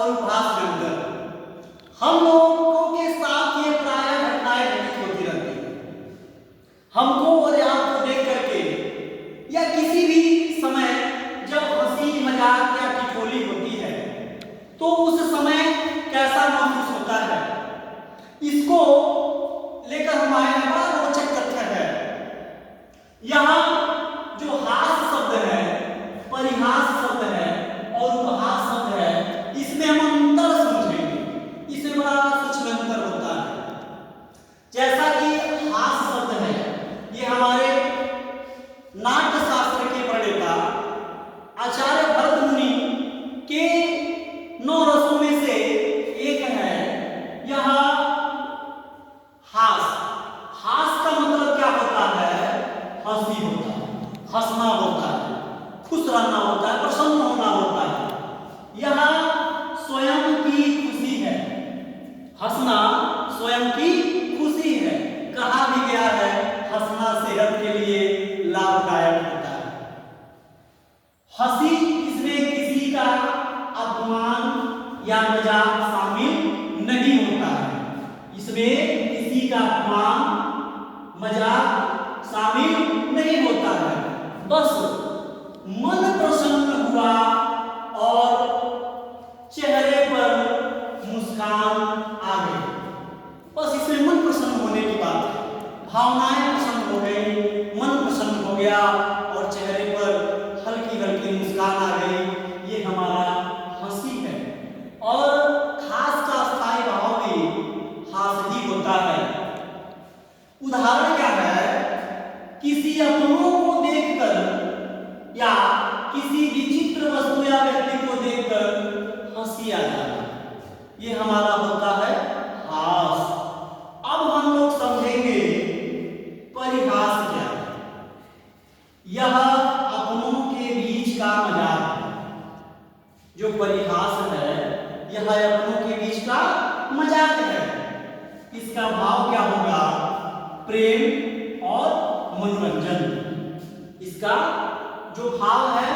और उपहास के अंदर हम लोगों के साथ ये प्रायः घटनाएं घटित होती रहती हैं। हमको और आपको देख करके या किसी भी समय जब हंसी मजाक या ठिठोली होती है तो उस समय कैसा महसूस होता है, इसको लेकर हमारे यहाँ बड़ा रोचक तथ्य है। यहाँ जो हास शब्द है, परिहास शब्द है और उपहास शब्द है, इसमें हम अंतर समझेंगे। इसमें बड़ा सूक्ष्म अंतर होता है। जैसा कि हास शब्द है, ये हमारे नाट्य शास्त्र के प्रणेता आचार्य भरत मुनि के 9 रसों में से एक है यह हास। हास का मतलब क्या होता है? हंसी होता है, हंसना होता है, खुश रहना होता है, प्रसन्न होना होता है। यह स्वयं की खुशी है। हंसना स्वयं की खुशी है। कहा भी गया है हंसना सेहत के लिए लाभदायक होता है। हंसी इसमें किसी का अपमान या मजाक शामिल नहीं होता है। इसमें किसी का अपमान मजाक शामिल नहीं होता है। बस मन प्रसन्न हुआ और चेहरे पर मुस्कान आ गई, बस इसमें मन प्रसन्न होने की बात है। भावनाएं प्रसन्न हो गई, मन प्रसन्न हो गया और चेहरे पर हल्की हल्की मुस्कान आ गई, ये हमारा हंसी है। और खास का स्थायी भाव भी हास ही होता है। उदाहरण क्या है? किसी अपनों को देखकर या किसी विचित्र वस्तु या व्यक्ति को देखकर हंसी आ जाना, ये हमारा होता है हास। अब हम लोग समझेंगे परिहास क्या है। यह अपनों के बीच का मजाक है। जो परिहास है यह अपनों के बीच का मजाक है। इसका भाव क्या होगा? प्रेम और मनोरंजन। इसका जो भाव है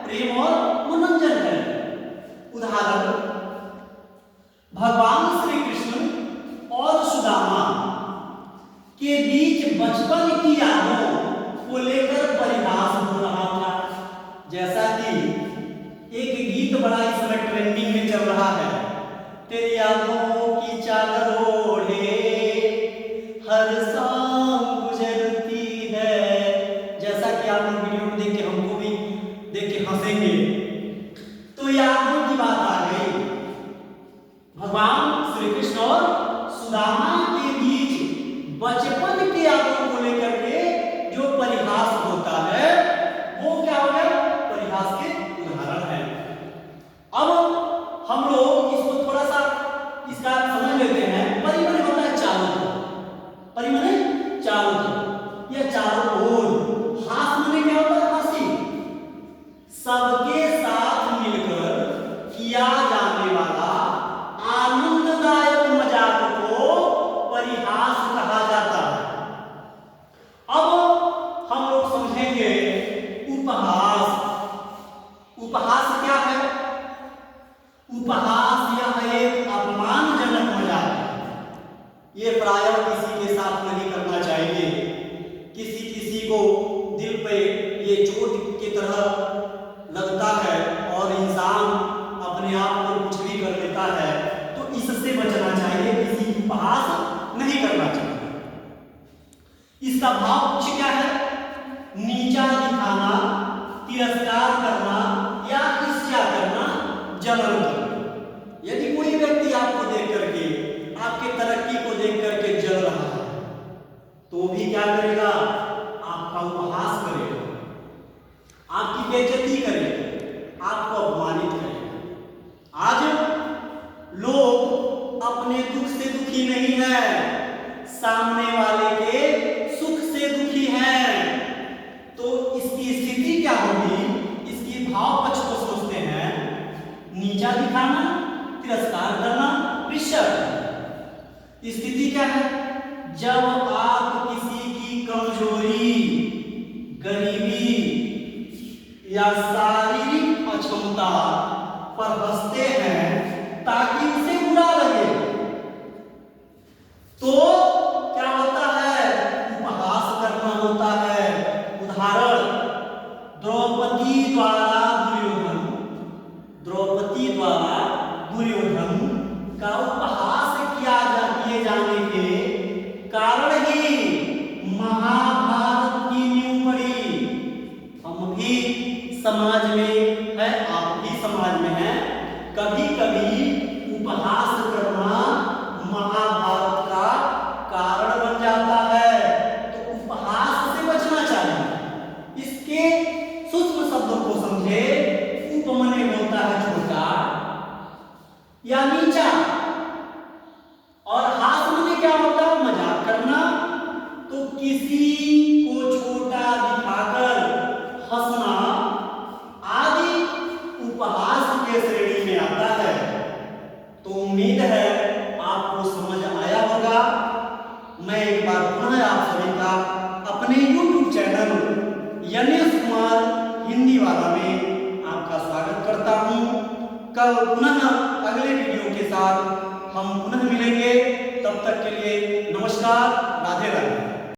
प्रेम और मनोरंजन है। उदाहरण, भगवान श्री कृष्ण और सुदामा के बीच बचपन की यादों को लेकर परिहास हो रहा था। जैसा कि एक गीत बड़ा इस समय ट्रेंडिंग में चल रहा है, तेरी यादों की चादर ओढ़े हर शाम गुजरती है। जैसा कि आप लोग वीडियो में देख के हमको भी देख के हंसेंगे। तो यादों की बात आ गई। भगवान श्री कृष्ण और सुदामा के बीच बचपन की यादों को लेकर के जो परिहास होता है वो क्या हो गया? परिहास के उदाहरण है। अब हम लोग इसको थोड़ा सा इसका समझ लेते हैं। परि माने होता है चारों तरफ। परि माने चारों तरफ या चारों ओर। हास माने क्या होता है? हंसी। सबके साथ मिलकर किया जाने वाला आनंददायक मजाक को परिहास कहा जाता है। अब हम लोग समझेंगे उपहास। उपहास क्या है? उपहास यह एक अपमानजनक मजाक है। ये प्रायः किसी के साथ नहीं करना चाहिए। किसी किसी को दिल पे ये चोट की तरह लगता है और इंसान अपने आप को कुछ भी कर लेता है, तो इससे बचना चाहिए। किसी की उपहास नहीं करना चाहिए। इसका भाव कुछ क्या है? नीचा दिखाना, तिरस्कार करना या ईर्ष्या करना, जलन करना। यदि कोई व्यक्ति आपको देख करके, आपके तरक्की को देख करके जल रहा है, तो भी क्या करेगा? आपका उपहास करेगा, आपकी बेइज्जती करेगा, आपको अपमानित करेगा। आज लोग अपने दुख से दुखी नहीं है, सामने वाले के सुख से दुखी हैं। तो इसकी स्थिति क्या होगी? इसकी भाव पक्ष को सोचते हैं। नीचा दिखाना, तिरस्कार करना, ईर्ष्या करना। स्थिति क्या है? जब आप किसी की कमजोरी, गरीबी या द्वारा दुर्योधन, द्रौपदी द्वारा दुर्योधन का उपहास किए जाने के कारण ही महाभारत की नींव पड़ी। हम भी समाज में है, आप भी समाज में हैं, कभी कभी उपहास करना महाभारत का कारण बन जाता है, तो उपहास से बचना चाहिए। इसके सूक्ष्म शब्दों को समझे। उपमने होता है छोटा या नीचा, और हास मने क्या होता है? मजाक करना। तो किसी को छोटा दिखाकर हंसना आदि उपहास के श्रेणी में आता है। तो उम्मीद है आपको समझ आया होगा। मैं एक बार पुनः आप सभी का अपने YouTube चैनल यनेश कुमार हिंदी वाला में आपका स्वागत करता हूं। कल पुनः अगले वीडियो के साथ हम पुनः मिलेंगे। तब तक के लिए नमस्कार, राधे राधे।